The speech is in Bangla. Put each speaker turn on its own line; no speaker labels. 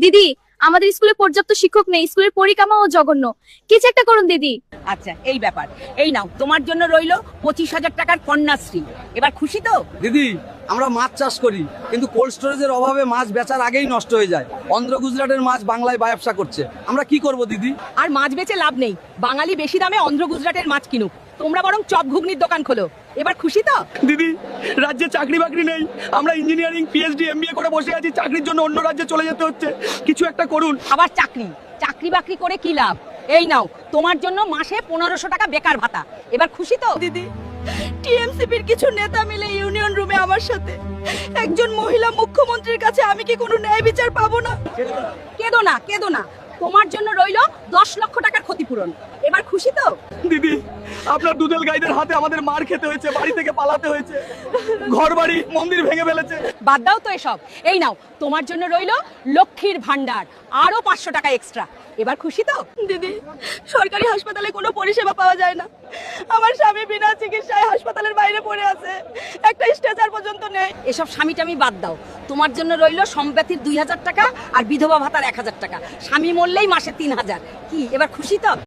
দিদি, আমাদের স্কুলে পর্যাপ্ত শিক্ষক নেই, স্কুলের পরিকাঠামো জঘন্য। কিছু একটা করুন দিদি।
আচ্ছা, এই ব্যাপার। এই নাও, তোমার জন্য রইলো 25,000 টাকার কন্যাশ্রী। এবার খুশি তো?
দিদি, আমরা মাছ চাষ করি, কিন্তু কোল্ড স্টোরেজের অভাবে মাছ বেচার আগেই নষ্ট হয়ে যায়। অন্ধ্র গুজরাটের মাছ বাংলায় ব্যবসা করছে, আমরা কি করব দিদি?
আর মাছ বেচে লাভ নেই, বাঙালি বেশি দামে অন্ধ্র গুজরাটের মাছ কিনুক। তোমরা বরং চপ ঘুগনির দোকান খোলো। এবার খুশি তো?
দিদি, রাজ্যে চাকরি বাকরি নেই, আমরা ইঞ্জিনিয়ারিং পিএইচডি এমবিএ করে বসে আছি, চাকরির জন্য অন্য রাজ্যে চলে যেতে হচ্ছে। কিছু একটা করুন।
আবার চাকরি চাকরি বাকরি করে কি লাভ? এই নাও, তোমার জন্য মাসে 1500 টাকা বেকার ভাতা। এবার খুশি তো?
দিদি, টিএমসিপির কিছু নেতা মিলে ইউনিয়ন রুমে আমার সাথে, একজন মহিলা মুখ্যমন্ত্রীর কাছে আমি কি কোনো ন্যায় বিচার পাবো না?
কেঁদো না, কেঁদো না, তোমার জন্য রইলো 10 লক্ষ টাকার ক্ষতিপূরণ। এবার খুশি তো?
দিদি, আপনার দুধেল গাইদের হাতে আমাদের মার খেতে হয়েছে, বাড়ি থেকে পালাতে হয়েছে, ঘর বাড়ি মন্দির ভেঙে ফেলেছে।
বাদ দাও তো এসব। এই নাও, তোমার জন্য রইলো লক্ষ্মীর ভান্ডার, আরো 500 টাকা এক্সট্রা। এবার খুশি তো?
দিদি, সরকারি হাসপাতালে কোনো পরিষেবা পাওয়া যায় না। আমার স্বামী বিনা চিকিৎসায় হাসপাতালের বাইরে পড়ে আছে, একটা স্ট্রেচার পর্যন্ত নেই।
এসব স্বামী টামি বাদ দাও। তোমার জন্য রইলো সম্প্রতির 2000 টাকা আর বিধবা ভাতার 1000 টাকা। স্বামী মরলেই মাসে 3000। কি এবার খুশি তো?